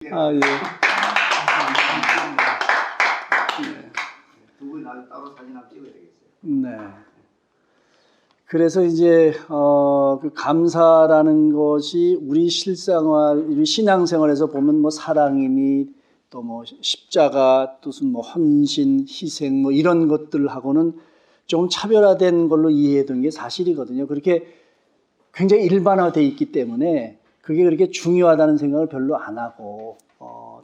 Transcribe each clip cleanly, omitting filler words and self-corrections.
아, 예. 두 분이 나중에 따로 사진 한번 찍어야 되겠어요. 네. 그래서 이제 그 감사라는 것이 우리 실생활, 우리 신앙생활에서 보면 뭐 사랑이니 또 뭐 십자가, 또 무슨 뭐 헌신, 희생 뭐 이런 것들하고는 좀 차별화된 걸로 이해했던 게 사실이거든요. 그렇게 굉장히 일반화되어 있기 때문에 그게 그렇게 중요하다는 생각을 별로 안 하고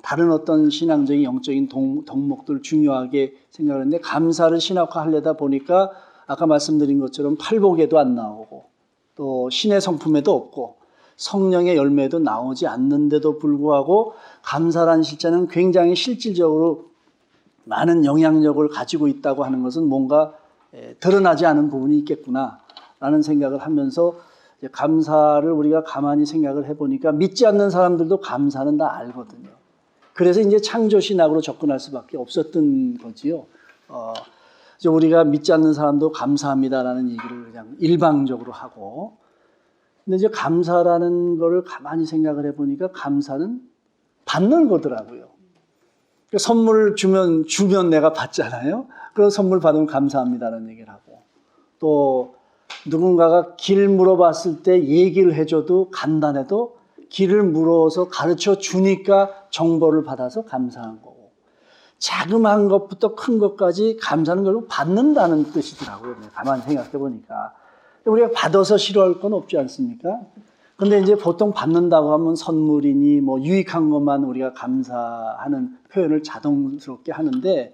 다른 어떤 신앙적인 영적인 덕목들 중요하게 생각을 했는데, 감사를 신학화하려다 보니까 아까 말씀드린 것처럼 팔복에도 안 나오고 또 신의 성품에도 없고 성령의 열매도 나오지 않는데도 불구하고 감사라는 실제는 굉장히 실질적으로 많은 영향력을 가지고 있다고 하는 것은 뭔가 드러나지 않은 부분이 있겠구나라는 생각을 하면서, 감사를 우리가 가만히 생각을 해보니까 믿지 않는 사람들도 감사는 다 알거든요. 그래서 이제 창조신학으로 접근할 수밖에 없었던 거지요. 우리가 믿지 않는 사람도 감사합니다라는 얘기를 그냥 일방적으로 하고, 근데 이제 감사라는 거를 가만히 생각을 해보니까 감사는 받는 거더라고요. 그러니까 선물 주면 내가 받잖아요. 그런 선물 받으면 감사합니다라는 얘기를 하고, 또 누군가가 길 물어봤을 때 얘기를 해줘도 간단해도 길을 물어서 가르쳐 주니까 정보를 받아서 감사한 거고, 자그마한 것부터 큰 것까지 감사는 결국 받는다는 뜻이더라고요. 가만히 생각해 보니까. 우리가 받아서 싫어할 건 없지 않습니까? 근데 이제 보통 받는다고 하면 선물이니 뭐 유익한 것만 우리가 감사하는 표현을 자동스럽게 하는데,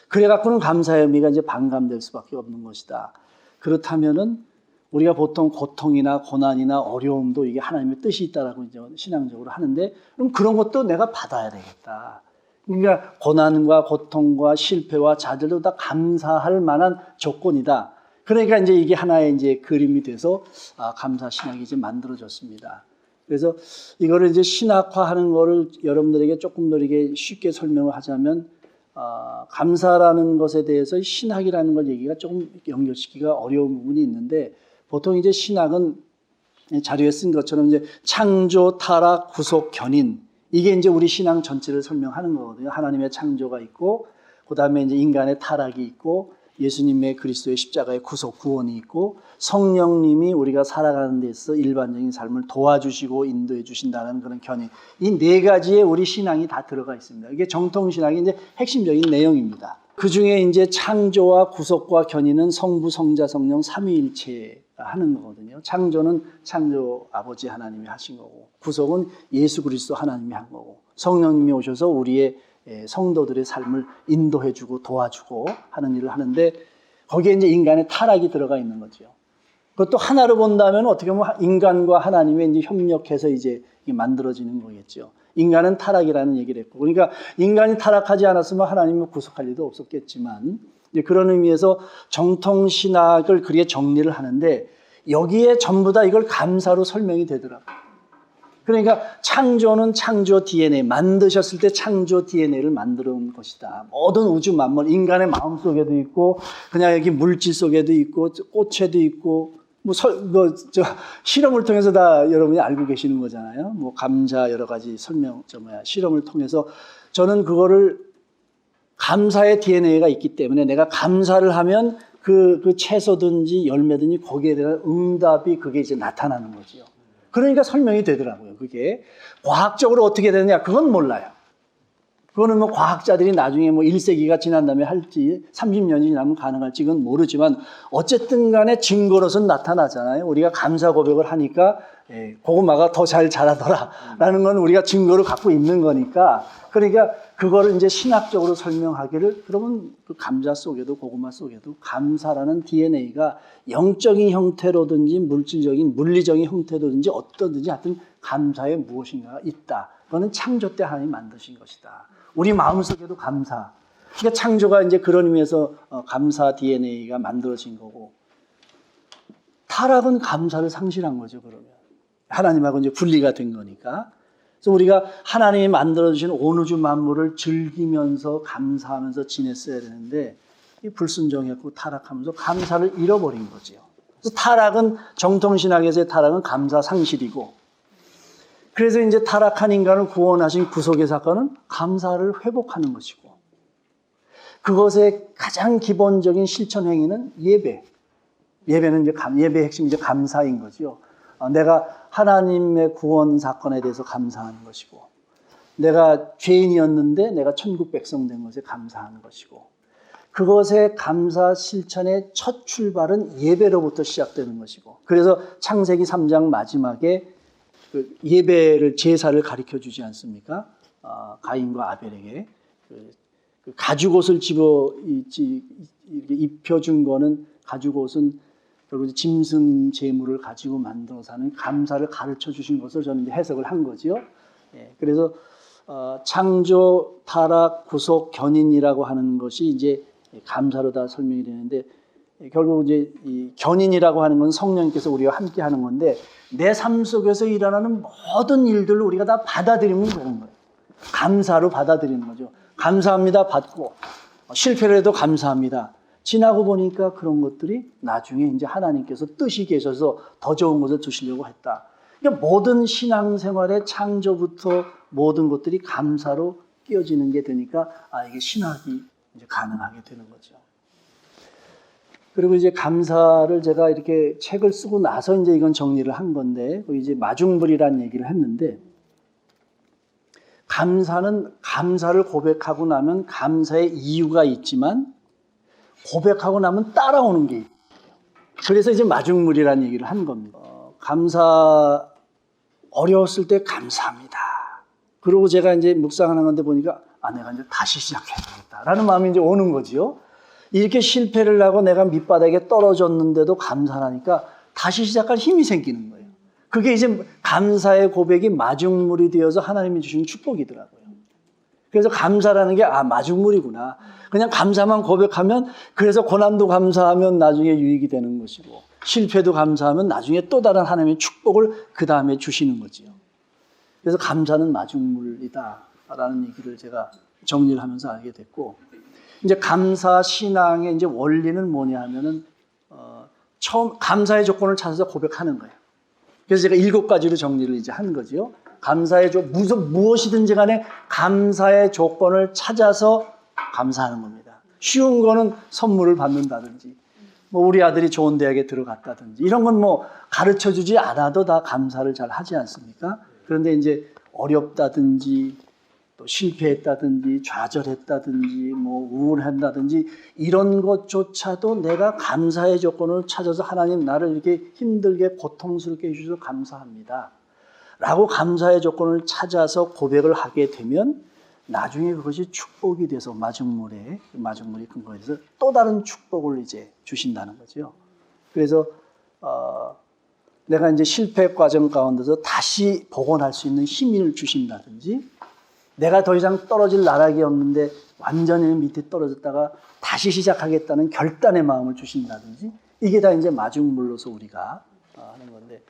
그래 갖고는 감사의 의미가 이제 반감될 수밖에 없는 것이다. 그렇다면은 우리가 보통 고통이나 고난이나 어려움도 이게 하나님의 뜻이 있다라고 이제 신앙적으로 하는데, 그럼 그런 것도 내가 받아야 되겠다. 그러니까 고난과 고통과 실패와 좌절도 다 감사할 만한 조건이다. 그러니까 이제 이게 하나의 이제 그림이 돼서 감사 신학이 이제 만들어졌습니다. 그래서 이거를 이제 신학화하는 거를 여러분들에게 조금 더 이렇게 쉽게 설명을 하자면, 감사라는 것에 대해서 신학이라는 걸 얘기가 조금 연결시키기가 어려운 부분이 있는데, 보통 이제 신학은 자료에 쓴 것처럼 이제 창조, 타락, 구속, 견인, 이게 이제 우리 신앙 전체를 설명하는 거거든요. 하나님의 창조가 있고, 그 다음에 이제 인간의 타락이 있고, 예수님의 그리스도의 십자가의 구속, 구원이 있고, 성령님이 우리가 살아가는 데 있어서 일반적인 삶을 도와주시고 인도해 주신다는 그런 견인. 이 네 가지의 우리 신앙이 다 들어가 있습니다. 이게 정통신학의 이제 핵심적인 내용입니다. 그 중에 이제 창조와 구속과 견인은 성부, 성자, 성령 삼위일체 하는 거거든요. 창조는 창조 아버지 하나님이 하신 거고, 구속은 예수 그리스도 하나님이 한 거고, 성령님이 오셔서 우리의 성도들의 삶을 인도해주고 도와주고 하는 일을 하는데, 거기에 이제 인간의 타락이 들어가 있는 거죠. 그것도 하나로 본다면 어떻게 보면 인간과 하나님이 이제 협력해서 이제 만들어지는 거겠죠. 인간은 타락이라는 얘기를 했고, 그러니까 인간이 타락하지 않았으면 하나님을 구속할 일도 없었겠지만, 이제 그런 의미에서 정통 신학을 그렇게 정리를 하는데, 여기에 전부 다 이걸 감사로 설명이 되더라고요. 그러니까 창조는 창조 DNA, 만드셨을 때 창조 DNA를 만들어 온 것이다. 모든 우주 만물, 인간의 마음 속에도 있고, 그냥 여기 물질 속에도 있고, 꽃에도 있고, 실험을 통해서 다 여러분이 알고 계시는 거잖아요. 뭐 감자 여러 가지 실험을 통해서 저는 그거를 감사의 DNA가 있기 때문에 내가 감사를 하면 그 채소든지 열매든지 거기에 대한 응답이 그게 이제 나타나는 거죠. 그러니까 설명이 되더라고요. 그게 과학적으로 어떻게 되느냐 그건 몰라요. 그거는 뭐 과학자들이 나중에 뭐 1세기가 지난 다음에 할지 30년이 지나면 가능할지 그건 모르지만, 어쨌든 간에 증거로서는 나타나잖아요. 우리가 감사 고백을 하니까 고구마가 더 잘 자라더라라는 건 우리가 증거를 갖고 있는 거니까, 그러니까 그거를 이제 신학적으로 설명하기를, 그러면 그 감자 속에도 고구마 속에도 감사라는 DNA가 영적인 형태로든지 물리적인 형태로든지 어떠든지 하여튼 감사에 무엇인가가 있다. 그거는 창조 때 하나님이 만드신 것이다. 우리 마음속에도 감사. 그러니까 창조가 이제 그런 의미에서 감사 DNA가 만들어진 거고, 타락은 감사를 상실한 거죠. 그러면 하나님하고 이제 분리가 된 거니까. 그래서 우리가 하나님이 만들어주신 온 우주 만물을 즐기면서 감사하면서 지냈어야 되는데, 이 불순종했고 타락하면서 감사를 잃어버린 거죠. 그래서 타락은 정통신학에서의 타락은 감사 상실이고, 그래서 이제 타락한 인간을 구원하신 구속의 사건은 감사를 회복하는 것이고, 그것의 가장 기본적인 실천 행위는 예배. 예배는 이제 예배의 핵심이 이제 감사인 거죠. 내가 하나님의 구원 사건에 대해서 감사하는 것이고, 내가 죄인이었는데 내가 천국 백성 된 것에 감사하는 것이고, 그것의 감사 실천의 첫 출발은 예배로부터 시작되는 것이고, 그래서 창세기 3장 마지막에 그 예배를 제사를 가르쳐 주지 않습니까? 가인과 아벨에게 그 가죽옷을 입혀준 거는, 가죽옷은 결국 짐승 제물을 가지고 만들어서 하는 감사를 가르쳐 주신 것을 저는 이제 해석을 한 거죠. 예, 그래서 창조, 타락, 구속, 견인이라고 하는 것이 이제 감사로 다 설명이 되는데, 결국 이제 이 견인이라고 하는 건 성령께서 우리와 함께 하는 건데, 내 삶 속에서 일어나는 모든 일들을 우리가 다 받아들이면 되는 거예요. 감사로 받아들이는 거죠. 감사합니다 받고, 실패를 해도 감사합니다. 지나고 보니까 그런 것들이 나중에 이제 하나님께서 뜻이 계셔서 더 좋은 것을 주시려고 했다. 그러니까 모든 신앙생활의 창조부터 모든 것들이 감사로 끼어지는 게 되니까 이게 신학이 이제 가능하게 되는 거죠. 그리고 이제 감사를 제가 이렇게 책을 쓰고 나서 이제 이건 정리를 한 건데, 이제 마중물이라는 얘기를 했는데, 감사는 감사를 고백하고 나면 감사의 이유가 있지만, 고백하고 나면 따라오는 게 있어요. 그래서 이제 마중물이라는 얘기를 한 겁니다. 감사, 어려웠을 때 감사합니다. 그리고 제가 이제 묵상하는 건데 보니까, 내가 이제 다시 시작해야겠다라는 마음이 이제 오는 거지요. 이렇게 실패를 하고 내가 밑바닥에 떨어졌는데도 감사하니까 다시 시작할 힘이 생기는 거예요. 그게 이제 감사의 고백이 마중물이 되어서 하나님이 주신 축복이더라고요. 그래서 감사라는 게 마중물이구나. 그냥 감사만 고백하면, 그래서 고난도 감사하면 나중에 유익이 되는 것이고, 실패도 감사하면 나중에 또 다른 하나님의 축복을 그 다음에 주시는 거지요. 그래서 감사는 마중물이다라는 얘기를 제가 정리를 하면서 알게 됐고, 이제 감사 신앙의 이제 원리는 뭐냐 하면은, 처음 감사의 조건을 찾아서 고백하는 거예요. 그래서 제가 7가지로 정리를 이제 한 거죠. 감사의 무엇이든지 간에 감사의 조건을 찾아서 감사하는 겁니다. 쉬운 거는 선물을 받는다든지, 뭐 우리 아들이 좋은 대학에 들어갔다든지, 이런 건 뭐 가르쳐 주지 않아도 다 감사를 잘 하지 않습니까? 그런데 이제 어렵다든지, 또 실패했다든지, 좌절했다든지, 뭐 우울한다든지, 이런 것조차도 내가 감사의 조건을 찾아서, 하나님 나를 이렇게 힘들게 고통스럽게 해주셔서 감사합니다 라고 감사의 조건을 찾아서 고백을 하게 되면, 나중에 그것이 축복이 돼서 마중물이 근거해서 또 다른 축복을 이제 주신다는 거죠. 그래서 내가 이제 실패 과정 가운데서 다시 복원할 수 있는 힘을 주신다든지, 내가 더 이상 떨어질 나락이 없는데 완전히 밑에 떨어졌다가 다시 시작하겠다는 결단의 마음을 주신다든지, 이게 다 이제 마중물로서 우리가 하는 건데,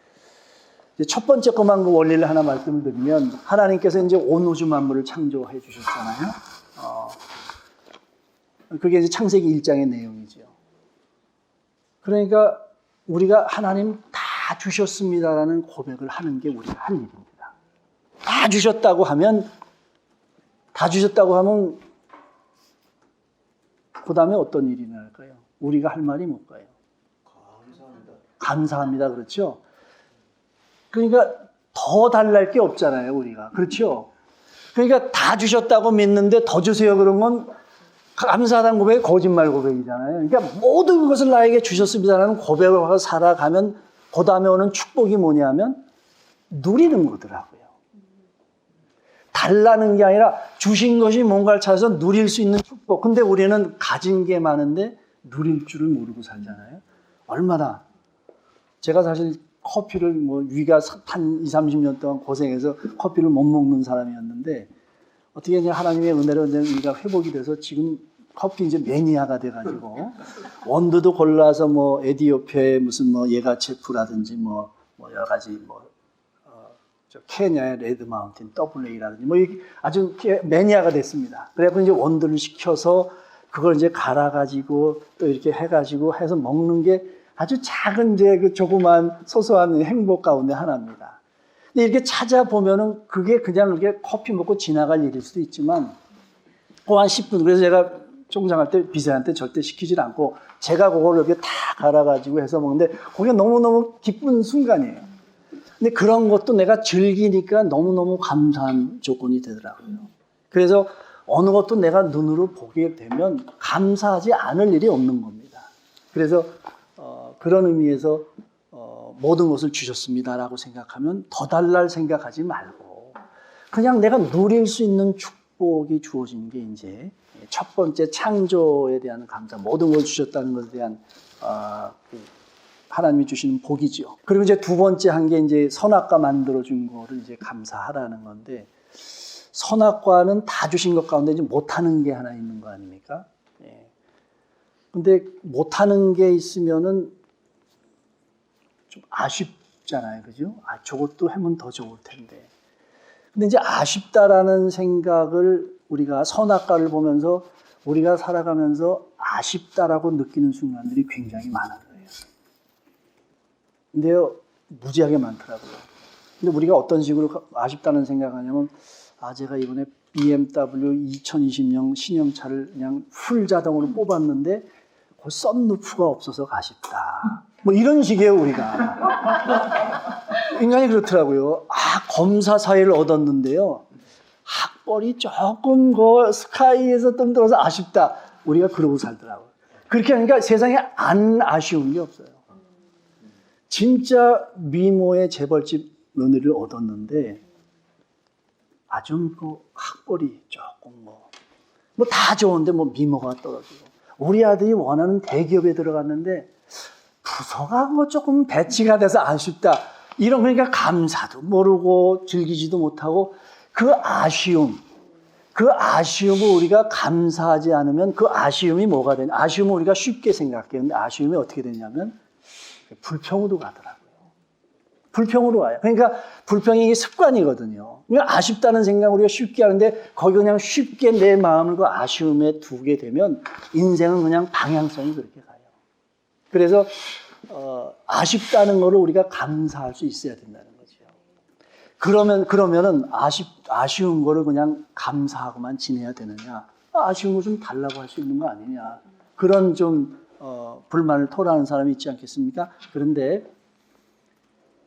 이제 첫 번째 것만 그 원리를 하나 말씀을 드리면, 하나님께서 이제 온 우주 만물을 창조해 주셨잖아요. 그게 이제 창세기 1장의 내용이죠. 그러니까 우리가 하나님 다 주셨습니다라는 고백을 하는 게 우리가 할 일입니다. 다 주셨다고 하면 그 다음에 어떤 일이 날까요? 우리가 할 말이 뭘까요? 감사합니다. 그렇죠? 그러니까 더 달랄 게 없잖아요, 우리가. 그렇죠? 그러니까 다 주셨다고 믿는데 더 주세요 그런 건 감사하다는 고백이 거짓말 고백이잖아요. 그러니까 모든 것을 나에게 주셨습니다라는 고백을 하고 살아가면 그 다음에 오는 축복이 뭐냐면 누리는 거더라고요. 달라는 게 아니라 주신 것이 뭔가를 찾아서 누릴 수 있는 축복. 근데 우리는 가진 게 많은데 누릴 줄을 모르고 살잖아요. 얼마나. 제가 사실 커피를 위가 한 20, 30년 동안 고생해서 커피를 못 먹는 사람이었는데, 어떻게 이제 하나님의 은혜로 위가 회복이 돼서 지금 커피 이제 매니아가 돼가지고, 원두도 골라서 뭐 에디오피아의 무슨 뭐 예가체프라든지 뭐 여러 가지 저 케냐의 레드 마운틴 WA라든지 뭐 아주 매니아가 됐습니다. 그래서 이제 원두를 시켜서 그걸 이제 갈아가지고 또 이렇게 해가지고 해서 먹는 게 아주 작은 이제 그 조그만 소소한 행복 가운데 하나입니다. 근데 이렇게 찾아보면은 그게 그냥 이렇게 커피 먹고 지나갈 일일 수도 있지만 한 10분. 그래서 제가 총장할 때 비서한테 절대 시키질 않고 제가 그걸 이렇게 다 갈아가지고 해서 먹는데 그게 너무너무 기쁜 순간이에요. 근데 그런 것도 내가 즐기니까 너무너무 감사한 조건이 되더라고요. 그래서 어느 것도 내가 눈으로 보게 되면 감사하지 않을 일이 없는 겁니다. 그래서 그런 의미에서 모든 것을 주셨습니다라고 생각하면 더 달랄 생각하지 말고 그냥 내가 누릴 수 있는 축복이 주어진 게 이제 첫 번째 창조에 대한 감사, 모든 걸 주셨다는 것에 대한 하나님이 주시는 복이죠. 그리고 이제 두 번째 한 게 이제 선악과 만들어준 거를 이제 감사하라는 건데 선악과는 다 주신 것 가운데 이제 못하는 게 하나 있는 거 아닙니까? 예. 근데 못하는 게 있으면은 좀 아쉽잖아요, 그죠? 저것도 하면 더 좋을 텐데. 근데 이제 아쉽다라는 생각을 우리가 선악과를 보면서 우리가 살아가면서 아쉽다라고 느끼는 순간들이 굉장히 많은 거예요. 근데요, 무지하게 많더라고요. 근데 우리가 어떤 식으로 아쉽다는 생각을 하냐면 제가 이번에 BMW 2020년 신형차를 그냥 풀 자동으로 뽑았는데 그 썬루프가 없어서 아쉽다. 뭐 이런 식이에요, 우리가. 인간이 그렇더라고요. 검사 사회를 얻었는데요. 학벌이 조금 그 스카이에서 뜸들어서 아쉽다. 우리가 그러고 살더라고요. 그렇게 하니까 세상에 안 아쉬운 게 없어요. 진짜 미모의 재벌집 며느리를 얻었는데 아주 그 학벌이 조금 뭐 다 좋은데 뭐 미모가 떨어지고 우리 아들이 원하는 대기업에 들어갔는데 부서가 뭐 조금 배치가 돼서 아쉽다. 이런 그러니까 감사도 모르고 즐기지도 못하고 그 아쉬움을 우리가 감사하지 않으면 그 아쉬움이 뭐가 되냐. 아쉬움을 우리가 쉽게 생각해요. 근데 아쉬움이 어떻게 되냐면 불평으로 가더라고요. 불평으로 와요. 그러니까 불평이 이게 습관이거든요. 그러니까 아쉽다는 생각을 우리가 쉽게 하는데 거기 그냥 쉽게 내 마음을 그 아쉬움에 두게 되면 인생은 그냥 방향성이 그렇게 가요. 그래서 아쉽다는 거를 우리가 감사할 수 있어야 된다는 거죠. 그러면은 아쉬운 거를 그냥 감사하고만 지내야 되느냐? 아쉬운 거 좀 달라고 할 수 있는 거 아니냐? 그런 좀 불만을 토로하는 사람이 있지 않겠습니까? 그런데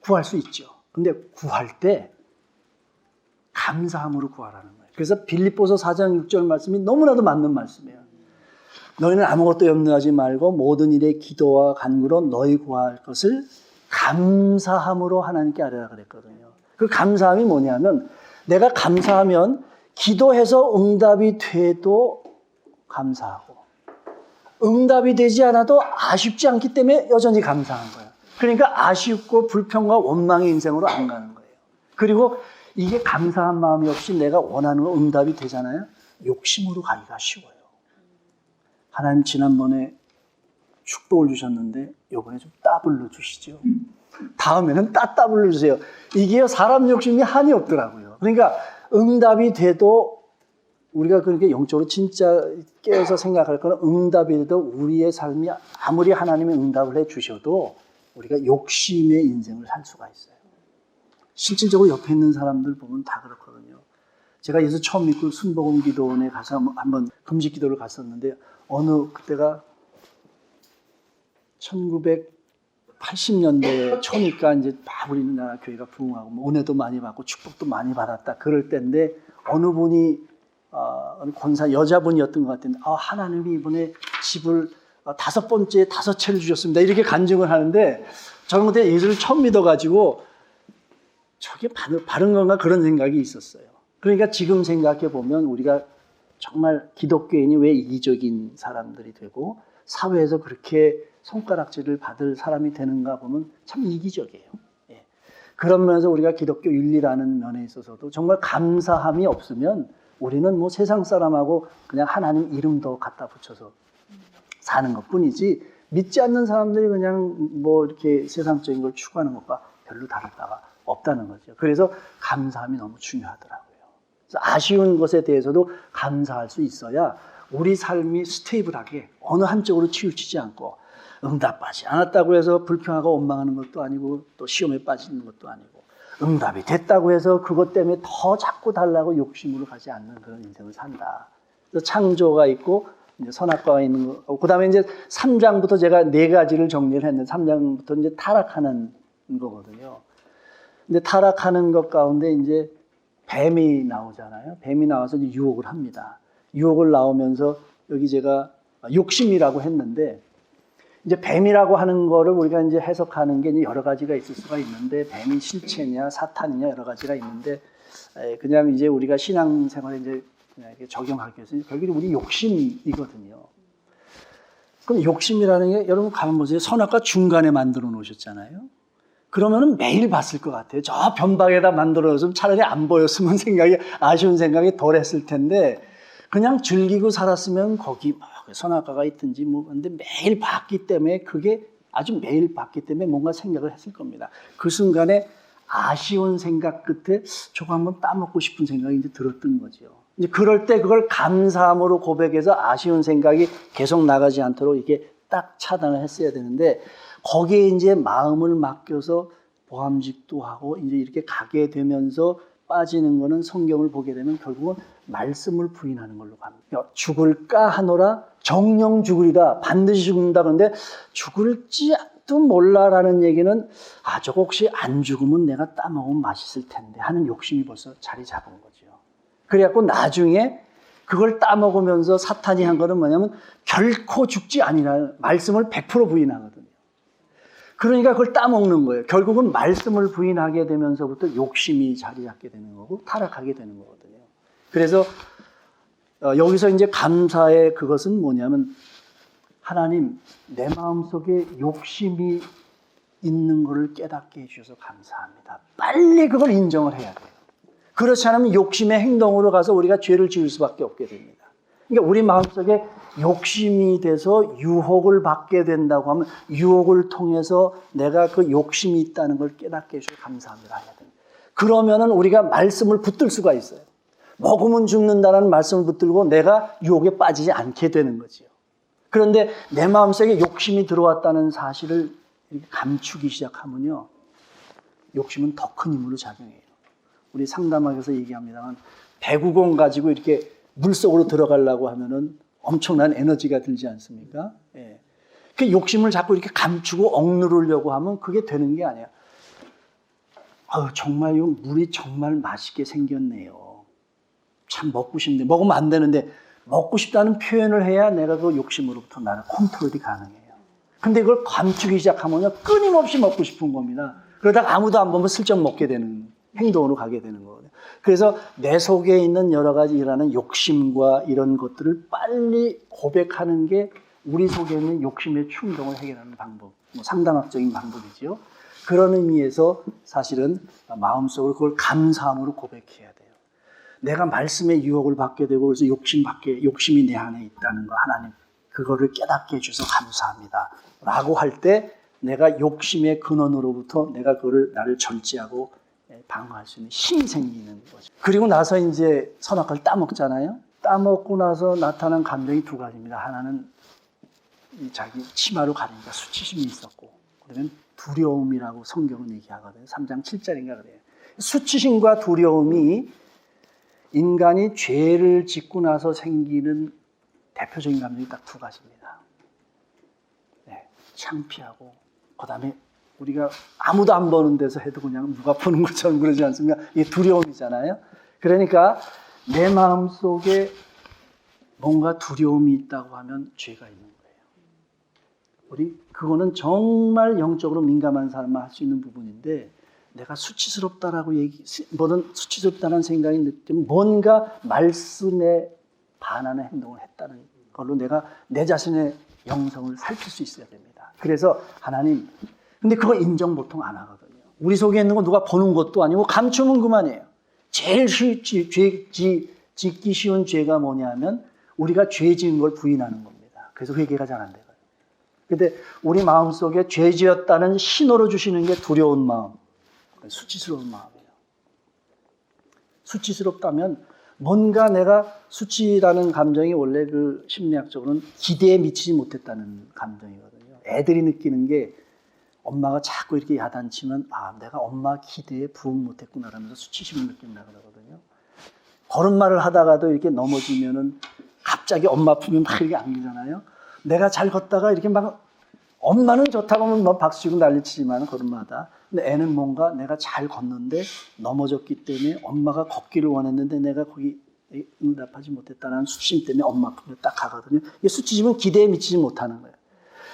구할 수 있죠. 근데 구할 때 감사함으로 구하라는 거예요. 그래서 빌립보서 4장 6절 말씀이 너무나도 맞는 말씀이에요. 너희는 아무것도 염려하지 말고 모든 일에 기도와 간구로 너희 구할 것을 감사함으로 하나님께 아뢰라 그랬거든요. 그 감사함이 뭐냐면 내가 감사하면 기도해서 응답이 돼도 감사하고 응답이 되지 않아도 아쉽지 않기 때문에 여전히 감사한 거예요. 그러니까 아쉽고 불평과 원망의 인생으로 안 가는 거예요. 그리고 이게 감사한 마음이 없이 내가 원하는 거 응답이 되잖아요. 욕심으로 가기가 쉬워요. 하나님 지난번에 축복을 주셨는데 이번에 좀 따블로 주시죠. 다음에는 따블로 주세요. 이게 사람 욕심이 한이 없더라고요. 그러니까 응답이 돼도 우리가 그렇게 영적으로 진짜 깨어서 생각할 거는 응답이 돼도 우리의 삶이 아무리 하나님이 응답을 해 주셔도 우리가 욕심의 인생을 살 수가 있어요. 실질적으로 옆에 있는 사람들 보면 다 그렇거든요. 제가 예수 처음 믿고 순복음 기도원에 가서 한번 금식 기도를 갔었는데 그때가 1980년대 초니까 이제 막 우리나라 교회가 부흥하고 뭐 은혜도 많이 받고 축복도 많이 받았다. 그럴 때인데 어느 분이 권사 여자분이었던 것 같은데 하나님이 이번에 집을 5번째 5채를 주셨습니다. 이렇게 간증을 하는데 저는 그때 예수를 처음 믿어가지고 저게 바른 건가 그런 생각이 있었어요. 그러니까 지금 생각해 보면 우리가 정말 기독교인이 왜 이기적인 사람들이 되고 사회에서 그렇게 손가락질을 받을 사람이 되는가 보면 참 이기적이에요. 예. 그런 면에서 우리가 기독교 윤리라는 면에 있어서도 정말 감사함이 없으면 우리는 뭐 세상 사람하고 그냥 하나님 이름도 갖다 붙여서 사는 것 뿐이지 믿지 않는 사람들이 그냥 뭐 이렇게 세상적인 걸 추구하는 것과 별로 다를 바가 없다는 거죠. 그래서 감사함이 너무 중요하더라고요. 그래서 아쉬운 것에 대해서도 감사할 수 있어야 우리 삶이 스테이블하게 어느 한쪽으로 치우치지 않고 응답하지 않았다고 해서 불평하고 원망하는 것도 아니고 또 시험에 빠지는 것도 아니고 응답이 됐다고 해서 그것 때문에 더 자꾸 달라고 욕심으로 가지 않는 그런 인생을 산다. 그래서 창조가 있고 이제 선악과가 있는 거. 그다음에 이제 3장부터 제가 4가지를 정리를 했는데 3장부터 이제 타락하는 거거든요. 근데 타락하는 것 가운데 이제 뱀이 나오잖아요. 뱀이 나와서 이제 유혹을 합니다. 유혹을 나오면서 여기 제가 욕심이라고 했는데 이제 뱀이라고 하는 거를 우리가 이제 해석하는 게 이제 여러 가지가 있을 수가 있는데 뱀이 실체냐 사탄이냐 여러 가지가 있는데 그냥 이제 우리가 신앙생활에 이제 그냥 이렇게 적용하기 위해서 결국에 우리 욕심이거든요. 그럼 욕심이라는 게 여러분 가만 보세요. 선악과 중간에 만들어 놓으셨잖아요. 그러면은 매일 봤을 것 같아요. 저 변방에다 만들어 놓으면 차라리 안 보였으면 생각이 아쉬운 생각이 덜 했을 텐데 그냥 즐기고 살았으면 거기 막 선악과가 있든지 뭐 근데 매일 봤기 때문에 그게 아주 매일 봤기 때문에 뭔가 생각을 했을 겁니다. 그 순간에 아쉬운 생각 끝에 저거 한번 따먹고 싶은 생각이 이제 들었던 거죠. 이제 그럴 때 그걸 감사함으로 고백해서 아쉬운 생각이 계속 나가지 않도록 이렇게 딱 차단을 했어야 되는데 거기에 이제 마음을 맡겨서 보암직도 하고 이제 이렇게 가게 되면서 빠지는 거는 성경을 보게 되면 결국은 말씀을 부인하는 걸로 갑니다. 죽을까 하노라 정령 죽으리라 반드시 죽는다. 그런데 죽을지도 몰라라는 얘기는 저거 혹시 안 죽으면 내가 따먹으면 맛있을 텐데 하는 욕심이 벌써 자리 잡은 거죠. 그래갖고 나중에 그걸 따먹으면서 사탄이 한 거는 뭐냐면 결코 죽지 아니라 말씀을 100% 부인하거든요. 그러니까 그걸 따먹는 거예요. 결국은 말씀을 부인하게 되면서부터 욕심이 자리 잡게 되는 거고 타락하게 되는 거거든요. 그래서 여기서 이제 감사의 그것은 뭐냐면 하나님 내 마음속에 욕심이 있는 것을 깨닫게 해주셔서 감사합니다. 빨리 그걸 인정을 해야 돼요. 그렇지 않으면 욕심의 행동으로 가서 우리가 죄를 지을 수밖에 없게 됩니다. 그러니까 우리 마음속에 욕심이 돼서 유혹을 받게 된다고 하면 유혹을 통해서 내가 그 욕심이 있다는 걸 깨닫게 해주셔서 감사합니다 해야 됩니다. 그러면은 우리가 말씀을 붙들 수가 있어요. 먹으면 죽는다는 말씀을 붙들고 내가 유혹에 빠지지 않게 되는 거지요. 그런데 내 마음속에 욕심이 들어왔다는 사실을 이렇게 감추기 시작하면요. 욕심은 더 큰 힘으로 작용해요. 우리 상담학에서 얘기합니다만 배구공 가지고 이렇게 물속으로 들어가려고 하면은 엄청난 에너지가 들지 않습니까? 예. 그 욕심을 자꾸 이렇게 감추고 억누르려고 하면 그게 되는 게 아니야. 정말 이 물이 정말 맛있게 생겼네요. 참 먹고 싶네. 먹으면 안 되는데 먹고 싶다는 표현을 해야 내가 그 욕심으로부터 나를 컨트롤이 가능해요. 근데 이걸 감추기 시작하면요 끊임없이 먹고 싶은 겁니다. 그러다가 아무도 안 보면 슬쩍 먹게 되는 행동으로 가게 되는 거거든요. 그래서 내 속에 있는 여러 가지 일하는 욕심과 이런 것들을 빨리 고백하는 게 우리 속에 있는 욕심의 충동을 해결하는 방법, 상담학적인 방법이죠. 그런 의미에서 사실은 마음속으로 그걸 감사함으로 고백해야 돼요. 내가 말씀의 유혹을 받게 되고 그래서 욕심이 내 안에 있다는 거 하나님 그거를 깨닫게 해주셔서 감사합니다. 라고 할 때 내가 욕심의 근원으로부터 내가 그거를 나를 절제하고 방어할 수 있는 힘이 생기는 거죠. 그리고 나서 이제 선악과를 따먹잖아요. 따먹고 나서 나타난 감정이 두 가지입니다. 하나는 자기 치마로 가리니까 수치심이 있었고 그다음에 두려움이라고 성경은 얘기하거든요. 3장 7절인가 그래요. 수치심과 두려움이 인간이 죄를 짓고 나서 생기는 대표적인 감정이 딱 두 가지입니다. 네, 창피하고 그다음에 우리가 아무도 안 보는 데서 해도 그냥 누가 보는 것처럼 그러지 않습니까? 이게 두려움이잖아요. 그러니까 내 마음속에 뭔가 두려움이 있다고 하면 죄가 있는 거예요. 그거는 정말 영적으로 민감한 사람만 할 수 있는 부분인데 내가 수치스럽다는 생각이 느끼면 뭔가 말씀에 반하는 행동을 했다는 걸로 내가 내 자신의 영성을 살필 수 있어야 됩니다. 그래서 하나님 근데 그거 인정 보통 안 하거든요. 우리 속에 있는 거 누가 보는 것도 아니고 감추면 그만이에요. 제일 짓기 쉬운 죄가 뭐냐면 우리가 죄 지은 걸 부인하는 겁니다. 그래서 회개가 잘 안 돼요. 근데 우리 마음속에 죄 지었다는 신호를 주시는 게 두려운 마음, 수치스러운 마음이에요. 수치스럽다면 뭔가 내가 수치라는 감정이 원래 그 심리학적으로는 기대에 미치지 못했다는 감정이거든요. 애들이 느끼는 게 엄마가 자꾸 이렇게 야단치면 내가 엄마 기대에 부응 못했구나라면서 수치심을 느낀다 그러거든요. 걸음마를 하다가도 이렇게 넘어지면은 갑자기 엄마 품에 막 이렇게 안기잖아요. 내가 잘 걷다가 이렇게 막 엄마는 좋다고 하면 뭐 박수치고 난리치지만 걸음마다. 근데 애는 뭔가 내가 잘 걷는데 넘어졌기 때문에 엄마가 걷기를 원했는데 내가 거기 응답하지 못했다는 수치심 때문에 엄마 품에 딱 가거든요. 이게 수치심은 기대에 미치지 못하는 거예요.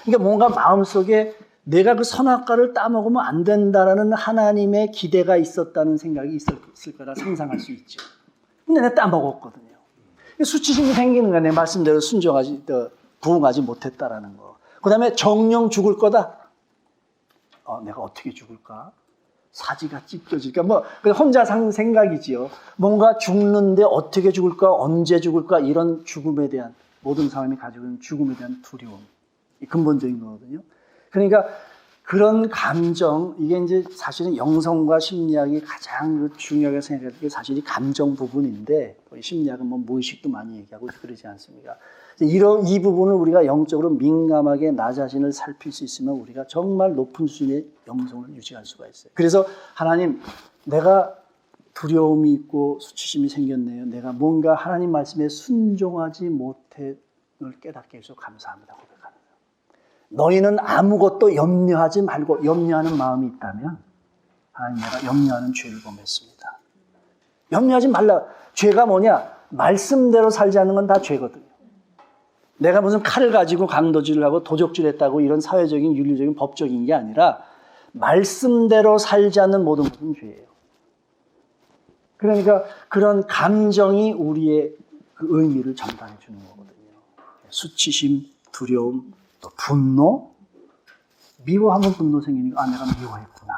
그러니까 뭔가 마음속에 내가 그 선악과를 따먹으면 안 된다라는 하나님의 기대가 있었다는 생각이 있을 거라 상상할 수 있죠. 근데 내가 따먹었거든요. 수치심이 생기는 거야. 내 말씀대로 부응하지 못했다라는 거. 그 다음에 정령 죽을 거다. 내가 어떻게 죽을까? 사지가 찢겨질까? 그냥 혼자 생각이지요. 뭔가 죽는데 어떻게 죽을까? 언제 죽을까? 이런 죽음에 대한, 모든 사람이 가지고 있는 죽음에 대한 두려움. 근본적인 거거든요. 그러니까 그런 감정, 이게 이제 사실은 영성과 심리학이 가장 중요하게 생각할 게 사실 이 감정 부분인데, 심리학은 무의식도 많이 얘기하고 그러지 않습니까? 이 부분을 우리가 영적으로 민감하게 나 자신을 살필 수 있으면 우리가 정말 높은 수준의 영성을 유지할 수가 있어요. 그래서 하나님, 내가 두려움이 있고 수치심이 생겼네요. 내가 뭔가 하나님 말씀에 순종하지 못해 을 깨닫게 해서 감사합니다. 고백하는 거예요. 너희는 아무것도 염려하지 말고, 염려하는 마음이 있다면 하나님, 내가 염려하는 죄를 범했습니다. 염려하지 말라. 죄가 뭐냐? 말씀대로 살지 않는 건 다 죄거든요. 내가 무슨 칼을 가지고 강도질을 하고 도적질했다고 이런 사회적인 윤리적인 법적인 게 아니라 말씀대로 살지 않는 모든 것은 죄예요. 그러니까 그런 감정이 우리의 그 의미를 전달해 주는 거거든요. 수치심, 두려움, 또 분노, 미워하면 분노 생기니까 내가 미워했구나.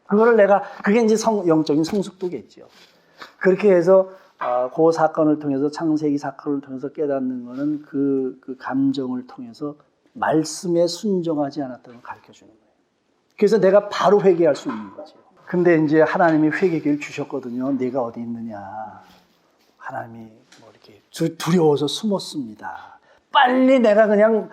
그거를 그게 이제 영적인 성숙도겠죠. 그렇게 해서 그 사건을 통해서, 창세기 사건을 통해서 깨닫는 것은 그 감정을 통해서 말씀에 순종하지 않았다는 걸 가르쳐 주는 거예요. 그래서 내가 바로 회개할 수 있는 거죠. 근데 이제 하나님이 회개기를 주셨거든요. 내가 어디 있느냐. 하나님이 이렇게 두려워서 숨었습니다. 빨리 내가 그냥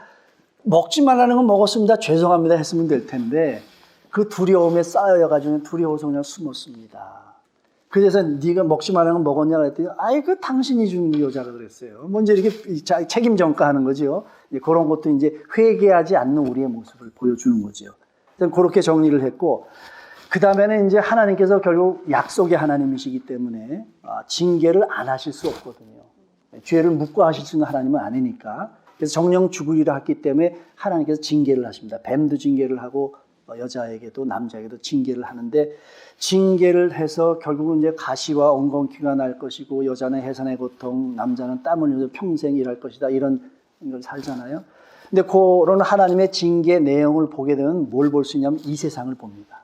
먹지 말라는 건 먹었습니다. 죄송합니다 했으면 될 텐데 그 두려움에 쌓여가지고 두려워서 그냥 숨었습니다. 그래서 네가 먹지 말라는 건 먹었냐 그랬더니 그 당신이 준 여자가 그랬어요. 먼저 이렇게 책임 전가하는 거죠. 그런 것도 이제 회개하지 않는 우리의 모습을 보여주는 거죠. 그렇게 정리를 했고, 그 다음에는 이제 하나님께서 결국 약속의 하나님이시기 때문에 징계를 안 하실 수 없거든요. 죄를 묵고 하실 수 있는 하나님은 아니니까. 그래서 정령 죽으리라 했기 때문에 하나님께서 징계를 하십니다. 뱀도 징계를 하고 여자에게도 남자에게도 징계를 하는데, 징계를 해서 결국은 이제 가시와 엉겅퀴가 날 것이고, 여자는 해산의 고통, 남자는 땀을 흘려 평생 일할 것이다, 이런 걸 살잖아요. 근데 그런 하나님의 징계 내용을 보게 되면 뭘 볼 수 있냐면 이 세상을 봅니다.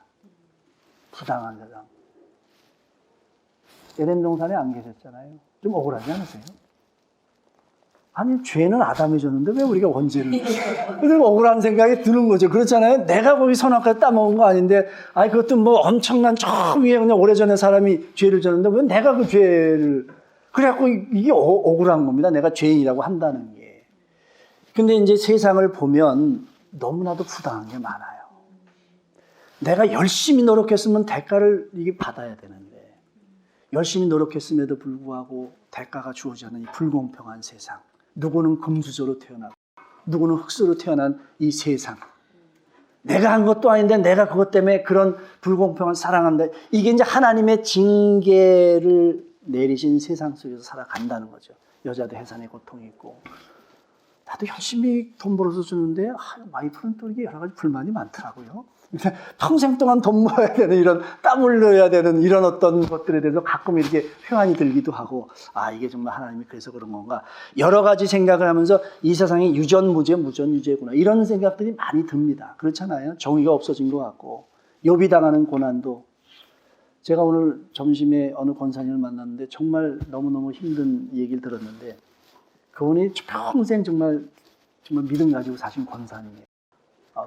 부당한 세상. 에덴 동산에 안 계셨잖아요. 좀 억울하지 않으세요? 아니, 죄는 아담이 졌는데 왜 우리가 원죄를. 그래서 억울한 생각이 드는 거죠. 그렇잖아요. 내가 거기 선악과를 따먹은 거 아닌데, 그것도 엄청난 저 위에 그냥 오래전에 사람이 죄를 졌는데 왜 내가 그 죄를. 그래갖고 이게 억울한 겁니다. 내가 죄인이라고 한다는 게. 근데 이제 세상을 보면 너무나도 부당한 게 많아요. 내가 열심히 노력했으면 대가를 이게 받아야 되는데, 열심히 노력했음에도 불구하고 대가가 주어지지 않는 이 불공평한 세상. 누구는 금수저로 태어나고 누구는 흙수로 태어난 이 세상. 내가 한 것도 아닌데 내가 그것 때문에 그런 불공평을 사랑한다. 이게 이제 하나님의 징계를 내리신 세상 속에서 살아간다는 거죠. 여자도 해산의 고통이 있고, 나도 열심히 돈 벌어서 주는데 와이프는 또 이게 여러 가지 불만이 많더라고요. 평생 동안 돈 모아야 되는, 이런 땀 흘려야 되는 이런 어떤 것들에 대해서 가끔 이렇게 회한이 들기도 하고, 이게 정말 하나님이 그래서 그런 건가, 여러 가지 생각을 하면서 이 세상이 유전무죄, 무전유죄구나, 이런 생각들이 많이 듭니다. 그렇잖아요. 정의가 없어진 것 같고, 욥이 당하는 고난도. 제가 오늘 점심에 어느 권사님을 만났는데 정말 너무너무 힘든 얘기를 들었는데, 그분이 평생 정말 믿음 가지고 사신 권사님이에요.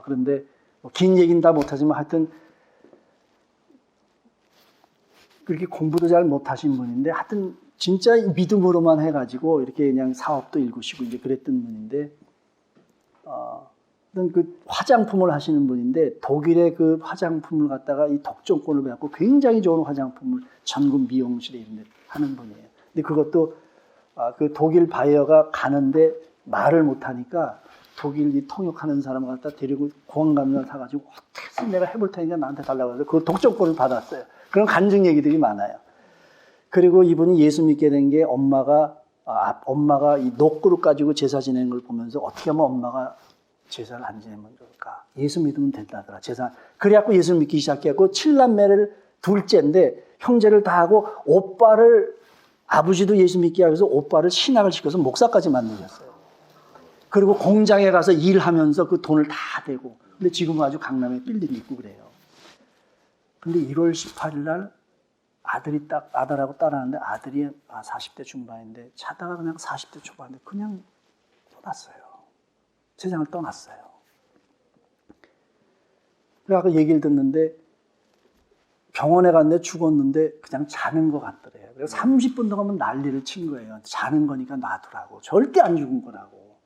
그런데 긴 얘기는 다 못하지만 하여튼 그렇게 공부도 잘 못하신 분인데, 하여튼 진짜 믿음으로만 해가지고 이렇게 그냥 사업도 일구시고 이제 그랬던 분인데, 어떤 그 화장품을 하시는 분인데 독일의 그 화장품을 갖다가 이 독점권을 갖고 굉장히 좋은 화장품을 전국 미용실에 있는 하는 분이에요. 근데 그것도 그 독일 바이어가 가는데 말을 못하니까 독일 이 통역하는 사람을 갖다 데리고 공항감을 사가지고 어떻게 해서 내가 해볼 테니까 나한테 달라고 해서 그 독점권을 받았어요. 그런 간증 얘기들이 많아요. 그리고 이분이 예수 믿게 된 게 엄마가 이 녹그릇 가지고 제사 지내는 걸 보면서 어떻게 하면 엄마가 제사를 안 지내면 좋을까? 예수 믿으면 된다더라. 제사. 그래갖고 예수 믿기 시작했고 7남매를 둘째인데 형제를 다 하고 오빠를 아버지도 예수 믿게 하면서 오빠를 신학을 시켜서 목사까지 만드셨어요. 그리고 공장에 가서 일하면서 그 돈을 다 대고. 근데 지금은 아주 강남에 빌딩이 있고 그래요. 근데 1월 18일 날 아들하고 따라하는데 아들이 40대 중반인데 차다가 그냥 40대 초반인데 그냥 떠났어요. 세상을 떠났어요. 그래서 얘기를 듣는데 병원에 갔는데 죽었는데 그냥 자는 것 같더래요. 그래서 30분 동안 난리를 친 거예요. 자는 거니까 놔두라고. 절대 안 죽은 거라고.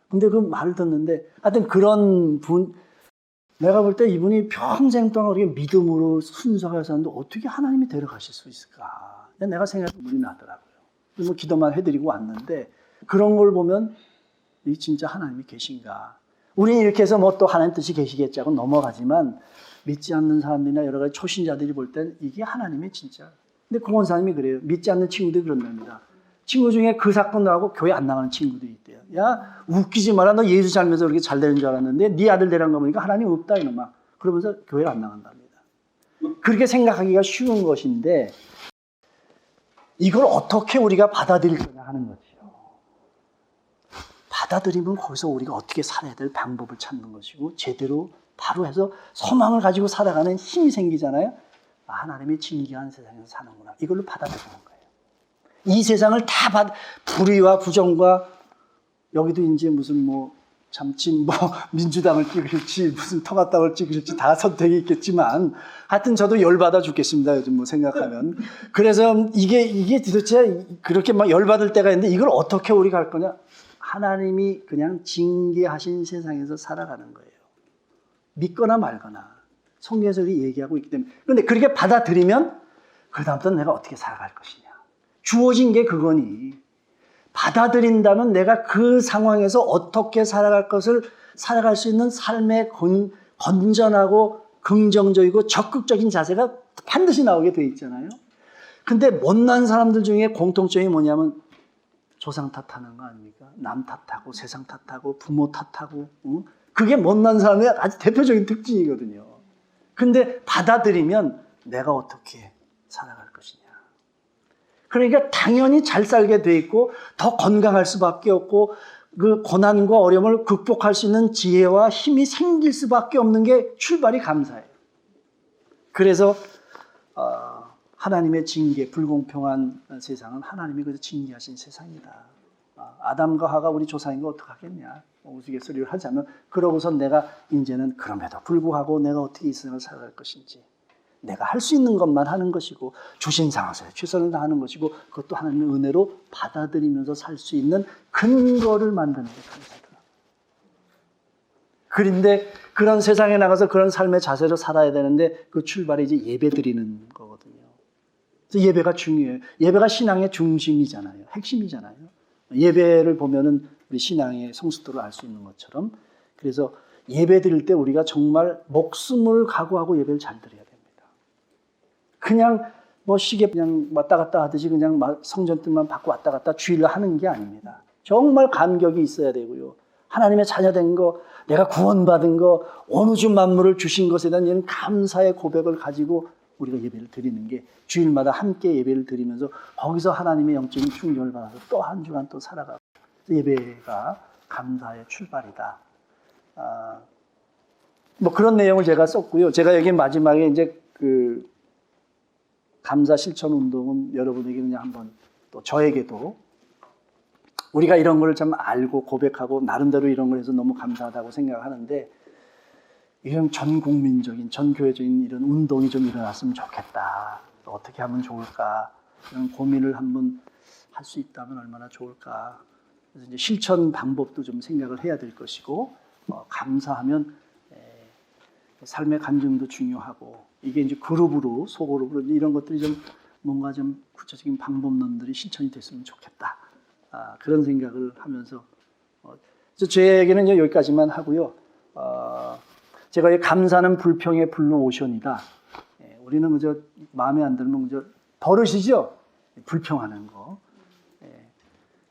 근데 그 말을 듣는데 하여튼 그런 분, 내가 볼 때 이분이 평생 동안 우리가 믿음으로 순서가 사는데 어떻게 하나님이 데려가실 수 있을까? 내가 생각해 물이 나더라고요. 뭐 기도만 해드리고 왔는데 그런 걸 보면 이 진짜 하나님이 계신가? 우리는 이렇게 해서 뭐 또 하나님 뜻이 계시겠지 하고 넘어가지만 믿지 않는 사람들이나 여러 가지 초신자들이 볼 땐 이게 하나님의 진짜. 근데 공원사님이 그래요. 믿지 않는 친구들이 그런답니다. 친구 중에 그 사건 나오고 교회 안 나가는 친구들이 있대요. 야, 웃기지 마라. 너 예수 살면서 그렇게 잘 되는 줄 알았는데 네 아들 되란 거 보니까 하나님 없다 이놈아. 그러면서 교회를 안 나간답니다. 그렇게 생각하기가 쉬운 것인데 이걸 어떻게 우리가 받아들일 거냐 하는 거죠. 받아들이면 거기서 우리가 어떻게 살아야 될 방법을 찾는 것이고 제대로 바로 해서 소망을 가지고 살아가는 힘이 생기잖아요. 하나님의 진기한 세상에서 사는구나. 이걸로 받아들이는 거예요. 이 세상을 다 불의와 부정과 여기도 이제 무슨 참치 민주당을 찍을지 무슨 통합당을 찍을지 다 선택이 있겠지만 하여튼 저도 열받아 죽겠습니다. 요즘 생각하면. 그래서 이게 도대체 그렇게 막 열받을 때가 있는데 이걸 어떻게 우리가 할 거냐? 하나님이 그냥 징계하신 세상에서 살아가는 거예요. 믿거나 말거나. 성경에서 얘기하고 있기 때문에. 그런데 그렇게 받아들이면 그다음부터 내가 어떻게 살아갈 것이냐. 주어진 게 그거니. 받아들인다면 내가 그 상황에서 어떻게 살아갈 수 있는 삶의 건전하고 긍정적이고 적극적인 자세가 반드시 나오게 돼 있잖아요. 근데 못난 사람들 중에 공통점이 뭐냐면 조상 탓하는 거 아닙니까? 남 탓하고 세상 탓하고 부모 탓하고 그게 못난 사람의 아주 대표적인 특징이거든요. 근데 받아들이면 내가 어떻게 살아갈 것이냐. 그러니까 당연히 잘 살게 돼 있고 더 건강할 수밖에 없고 그 고난과 어려움을 극복할 수 있는 지혜와 힘이 생길 수밖에 없는 게 출발이 감사예요. 그래서 하나님의 징계, 불공평한 세상은 하나님이 그래서 징계하신 세상이다. 아담과 하가 우리 조상인 거 어떡하겠냐. 우스갯소리를 하자면 그러고서 내가 이제는 그럼에도 불구하고 내가 어떻게 이 세상을 살아갈 것인지 내가 할 수 있는 것만 하는 것이고 주신 상황에서 최선을 다하는 것이고 그것도 하나님의 은혜로 받아들이면서 살 수 있는 근거를 만드는 게 감사다. 그런데 그런 세상에 나가서 그런 삶의 자세로 살아야 되는데 그 출발이 이제 예배 드리는 거거든요. 그래서 예배가 중요해요. 예배가 신앙의 중심이잖아요. 핵심이잖아요. 예배를 보면은 우리 신앙의 성숙도를 알 수 있는 것처럼 그래서 예배 드릴 때 우리가 정말 목숨을 각오하고 예배를 잘 드려야 됩니다. 그냥 시계 그냥 왔다 갔다 하듯이 그냥 성전 뜻만 받고 왔다 갔다 주일을 하는 게 아닙니다. 정말 감격이 있어야 되고요. 하나님의 자녀된 거, 내가 구원받은 거, 어느 주 만물을 주신 것에 대한 이런 감사의 고백을 가지고 우리가 예배를 드리는 게 주일마다 함께 예배를 드리면서 거기서 하나님의 영적인 충격을 받아서 또 한 주간 또 살아가고 예배가 감사의 출발이다. 그런 내용을 제가 썼고요. 제가 여기 마지막에 이제 그 감사 실천 운동은 여러분에게 그냥 한번 또 저에게도 우리가 이런 걸 좀 알고 고백하고 나름대로 이런 걸 해서 너무 감사하다고 생각하는데 이런 전 국민적인, 전 교회적인 이런 운동이 좀 일어났으면 좋겠다. 어떻게 하면 좋을까? 이런 고민을 한번 할 수 있다면 얼마나 좋을까? 그래서 이제 실천 방법도 좀 생각을 해야 될 것이고 감사하면 삶의 간증도 중요하고 이게 이제 그룹으로 소그룹으로 이런 것들이 좀 뭔가 좀 구체적인 방법론들이 실천이 됐으면 좋겠다. 그런 생각을 하면서 제 얘기는 이제 여기까지만 하고요. 제가 이 감사는 불평의 블루오션이다. 우리는 그저 마음에 안 들면 그저 버릇이죠. 불평하는 거.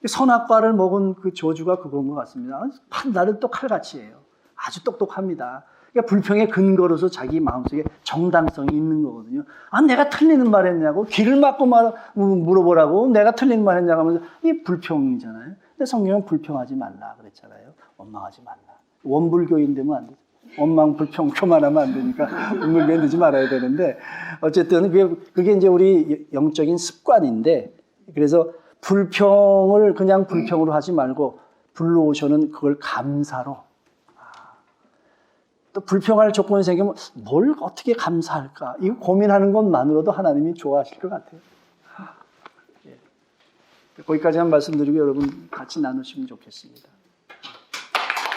선악과를 먹은 그 저주가 그건 것 같습니다. 판단은 또 칼같이 해요. 아주 똑똑합니다. 그러니까 불평의 근거로서 자기 마음속에 정당성이 있는 거거든요. 내가 틀리는 말 했냐고 귀를 막고 물어보라고 내가 틀리는 말 했냐고 하면서 이게 불평이잖아요. 근데 성경은 불평하지 말라 그랬잖아요. 원망하지 말라. 원불교인 되면 안 되죠. 원망 불평 교만하면 안 되니까 원불교인 되지 말아야 되는데 어쨌든 그게 이제 우리 영적인 습관인데 그래서 불평을 그냥 불평으로 하지 말고 블루오션은 그걸 감사로 또 불평할 조건이 생기면 뭘 어떻게 감사할까? 이거 고민하는 것만으로도 하나님이 좋아하실 것 같아요. 거기까지 한 말씀드리고 여러분 같이 나누시면 좋겠습니다.